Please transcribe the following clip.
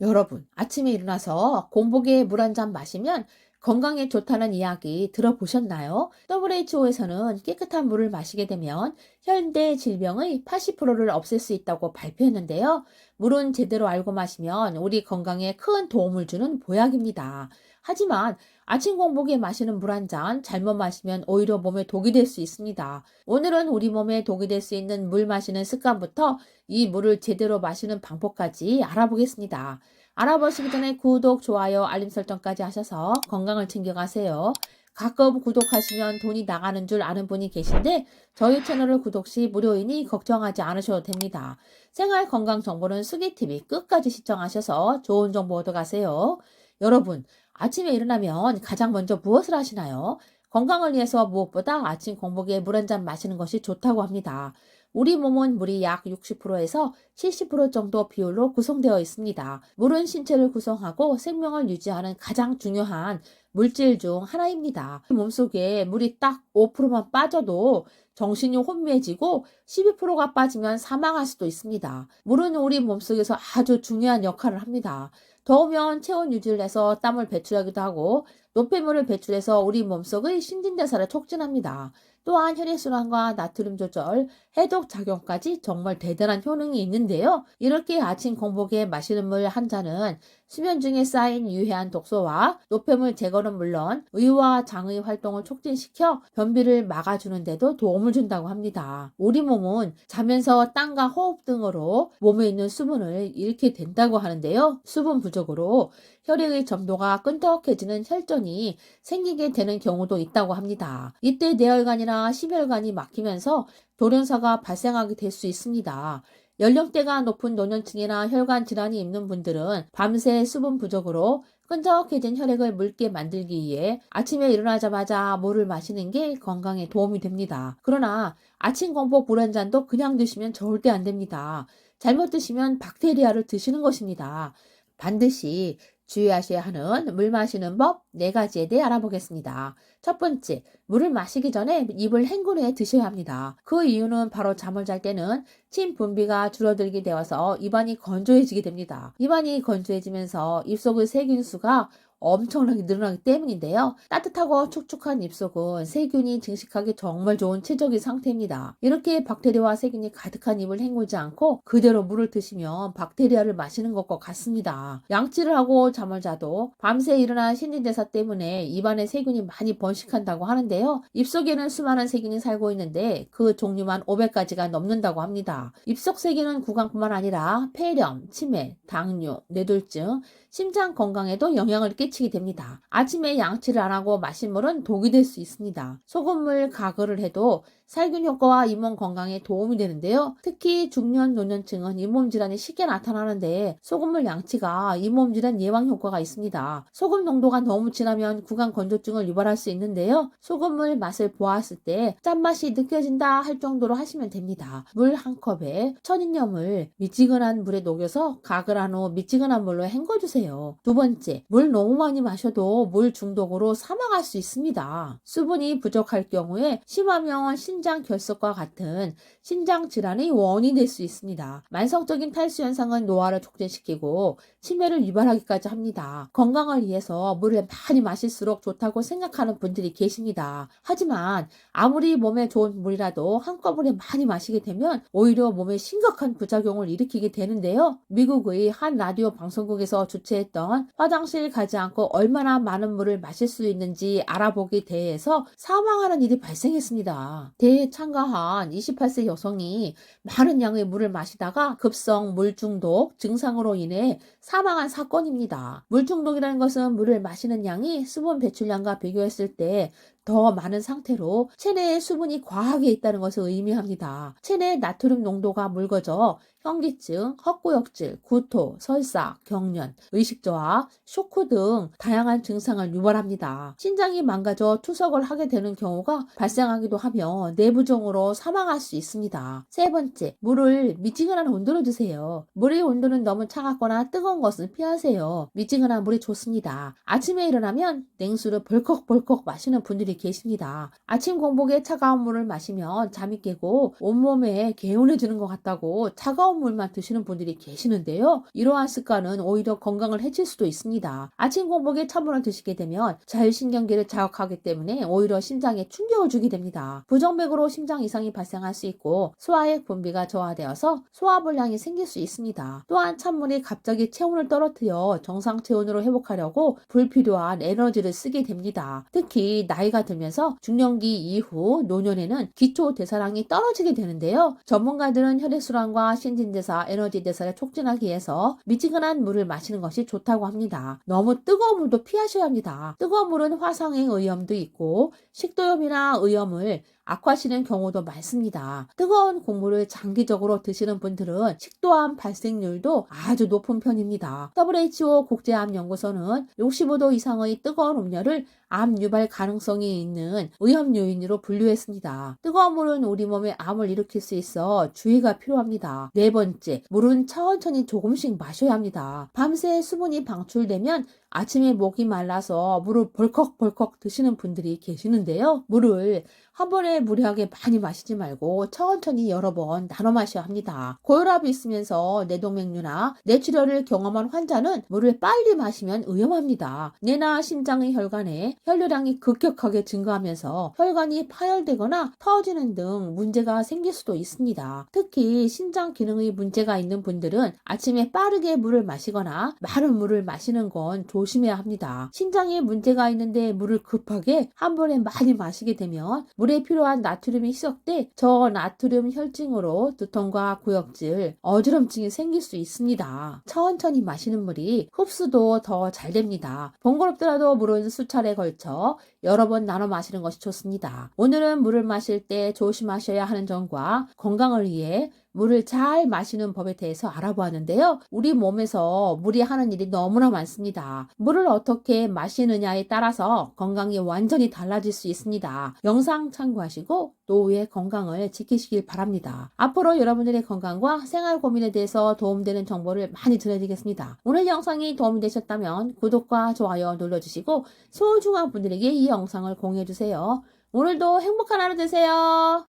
여러분, 아침에 일어나서 공복에 물 한 잔 마시면 건강에 좋다는 이야기 들어보셨나요? WHO에서는 깨끗한 물을 마시게 되면 현대 질병의 80%를 없앨 수 있다고 발표했는데요. 물은 제대로 알고 마시면 우리 건강에 큰 도움을 주는 보약입니다. 하지만 아침 공복에 마시는 물 한 잔 잘못 마시면 오히려 몸에 독이 될 수 있습니다. 오늘은 우리 몸에 독이 될 수 있는 물 마시는 습관부터 이 물을 제대로 마시는 방법까지 알아보겠습니다. 알아보시기 전에 구독, 좋아요, 알림 설정까지 하셔서 건강을 챙겨가세요. 가끔 구독하시면 돈이 나가는 줄 아는 분이 계신데 저희 채널을 구독 시 무료이니 걱정하지 않으셔도 됩니다. 생활 건강 정보는 수기TV 끝까지 시청하셔서 좋은 정보 얻어가세요. 여러분, 아침에 일어나면 가장 먼저 무엇을 하시나요? 건강을 위해서 무엇보다 아침 공복에 물 한 잔 마시는 것이 좋다고 합니다. 우리 몸은 물이 약 60%에서 70% 정도 비율로 구성되어 있습니다. 물은 신체를 구성하고 생명을 유지하는 가장 중요한 물질 중 하나입니다. 몸속에 물이 딱 5%만 빠져도 정신이 혼미해지고 12%가 빠지면 사망할 수도 있습니다. 물은 우리 몸속에서 아주 중요한 역할을 합니다. 더우면 체온 유지를 해서 땀을 배출하기도 하고 노폐물을 배출해서 우리 몸속의 신진대사를 촉진합니다. 또한 혈액순환과 나트륨 조절, 해독 작용까지 정말 대단한 효능이 있는데요. 이렇게 아침 공복에 마시는 물 한 잔은 수면 중에 쌓인 유해한 독소와 노폐물 제거는 물론 의와 장의 활동을 촉진시켜 변비를 막아주는 데도 도움을 준다고 합니다. 우리 몸은 자면서 땀과 호흡 등으로 몸에 있는 수분을 잃게 된다고 하는데요. 수분 부족으로 혈액의 점도가 끈적해지는 혈전이 생기게 되는 경우도 있다고 합니다. 이때 뇌혈관이나 심혈관이 막히면서 돌연사가 발생하게 될 수 있습니다. 연령대가 높은 노년층이나 혈관 질환이 있는 분들은 밤새 수분 부족으로 끈적해진 혈액을 묽게 만들기 위해 아침에 일어나자마자 물을 마시는 게 건강에 도움이 됩니다. 그러나 아침 공복 물 한 잔도 그냥 드시면 절대 안 됩니다. 잘못 드시면 박테리아를 드시는 것입니다. 반드시 주의하셔야 하는 물 마시는 법 4가지에 대해 알아보겠습니다. 첫 번째, 물을 마시기 전에 입을 헹군 후에 드셔야 합니다. 그 이유는 바로 잠을 잘 때는 침 분비가 줄어들게 되어서 입안이 건조해지게 됩니다. 입안이 건조해지면서 입속의 세균 수가 엄청나게 늘어나기 때문인데요. 따뜻하고 축축한 입속은 세균이 증식하기 정말 좋은 최적의 상태입니다. 이렇게 박테리아와 세균이 가득한 입을 헹구지 않고 그대로 물을 드시면 박테리아를 마시는 것과 같습니다. 양치를 하고 잠을 자도 밤새 일어난 신진대사 때문에 입안에 세균이 많이 번식한다고 하는데요. 입속에는 수많은 세균이 살고 있는데 그 종류만 500가지가 넘는다고 합니다. 입속 세균은 구강뿐만 아니라 폐렴, 치매, 당뇨, 뇌졸중, 심장 건강에도 영향을 끼치게 됩니다. 아침에 양치를 안 하고 마신 물은 독이 될 수 있습니다. 소금물 가글을 해도 살균 효과와 잇몸 건강에 도움이 되는데요. 특히 중년 노년층은 잇몸 질환이 쉽게 나타나는데 소금물 양치가 잇몸 질환 예방 효과가 있습니다. 소금 농도가 너무 진하면 구강 건조증을 유발할 수 있는데요. 소금물 맛을 보았을 때 짠맛이 느껴진다 할 정도로 하시면 됩니다. 물 한 컵에 천인염을 미지근한 물에 녹여서 가글한 후 미지근한 물로 헹궈주세요. 두 번째, 물 너무 많이 마셔도 물 중독으로 사망할 수 있습니다. 수분이 부족할 경우에 심하면 신장 결석과 같은 신장 질환의 원인이 될 수 있습니다. 만성적인 탈수 현상은 노화를 촉진시키고 치매를 유발하기까지 합니다. 건강을 위해서 물을 많이 마실수록 좋다고 생각하는 분들이 계십니다. 하지만 아무리 몸에 좋은 물이라도 한꺼번에 많이 마시게 되면 오히려 몸에 심각한 부작용을 일으키게 되는데요. 미국의 한 라디오 방송국에서 주최했던 화장실 가지 않고 얼마나 많은 물을 마실 수 있는지 알아보기 대회에서 사망하는 일이 발생했습니다. 대회에 참가한 28세 여성이 많은 양의 물을 마시다가 급성 물중독 증상으로 인해 사망한 사건입니다. 물중독이라는 것은 물을 마시는 양이 수분 배출량과 비교했을 때 더 많은 상태로 체내에 수분이 과하게 있다는 것을 의미합니다. 체내 나트륨 농도가 묽어져 현기증, 헛구역질, 구토, 설사, 경련, 의식저하, 쇼크 등 다양한 증상을 유발합니다. 신장이 망가져 투석을 하게 되는 경우가 발생하기도 하며 내부종으로 사망할 수 있습니다. 세 번째, 물을 미지근한 온도로 드세요. 물의 온도는 너무 차갑거나 뜨거운 것은 피하세요. 미지근한 물이 좋습니다. 아침에 일어나면 냉수를 벌컥벌컥 마시는 분들이 계십니다. 아침 공복에 차가운 물을 마시면 잠이 깨고 온몸에 개운해지는 것 같다고 차가운 물만 드시는 분들이 계시는데요. 이러한 습관은 오히려 건강을 해칠 수도 있습니다. 아침 공복에 찬물을 드시게 되면 자율신경계를 자극하기 때문에 오히려 심장에 충격을 주게 됩니다. 부정맥으로 심장 이상이 발생할 수 있고 소화액 분비가 저하되어서 소화불량이 생길 수 있습니다. 또한 찬물이 갑자기 체온을 떨어뜨려 정상 체온으로 회복하려고 불필요한 에너지를 쓰게 됩니다. 특히 나이가 들면서 중년기 이후 노년에는 기초 대사량이 떨어지게 되는데요. 전문가들은 혈액순환과 신진대사, 에너지 대사를 촉진하기 위해서 미지근한 물을 마시는 것이 좋다고 합니다. 너무 뜨거운 물도 피하셔야 합니다. 뜨거운 물은 화상행 의염도 있고 식도염이나 의염을 악화시키는 경우도 많습니다. 뜨거운 국물을 장기적으로 드시는 분들은 식도암 발생률도 아주 높은 편입니다. WHO 국제암연구소는 65도 이상의 뜨거운 음료를 암 유발 가능성이 있는 위험 요인으로 분류했습니다. 뜨거운 물은 우리 몸에 암을 일으킬 수 있어 주의가 필요합니다. 네 번째, 물은 천천히 조금씩 마셔야 합니다. 밤새 수분이 방출되면 아침에 목이 말라서 물을 벌컥벌컥 드시는 분들이 계시는데요. 물을 한 번에 무리하게 많이 마시지 말고 천천히 여러 번 나눠 마셔야 합니다. 고혈압이 있으면서 뇌동맥류나 뇌출혈을 경험한 환자는 물을 빨리 마시면 위험합니다. 뇌나 심장의 혈관에 혈류량이 급격하게 증가하면서 혈관이 파열되거나 터지는 등 문제가 생길 수도 있습니다. 특히 심장 기능의 문제가 있는 분들은 아침에 빠르게 물을 마시거나 마른 물을 마시는 건 조심해야 합니다. 심장에 문제가 있는데 물을 급하게 한 번에 많이 마시게 되면 물에 필요한 나트륨이 희석돼 저나트륨 혈증으로 두통과 구역질, 어지럼증이 생길 수 있습니다. 천천히 마시는 물이 흡수도 더 잘 됩니다. 번거롭더라도 물은 수차례 걸쳐 여러 번 나눠 마시는 것이 좋습니다. 오늘은 물을 마실 때 조심하셔야 하는 점과 건강을 위해 물을 잘 마시는 법에 대해서 알아보았는데요. 우리 몸에서 물이 하는 일이 너무나 많습니다. 물을 어떻게 마시느냐에 따라서 건강이 완전히 달라질 수 있습니다. 영상 참고하시고 노후의 건강을 지키시길 바랍니다. 앞으로 여러분들의 건강과 생활 고민에 대해서 도움되는 정보를 많이 드려드리겠습니다. 오늘 영상이 도움이 되셨다면 구독과 좋아요 눌러주시고 소중한 분들에게 이 영상을 공유해주세요. 오늘도 행복한 하루 되세요.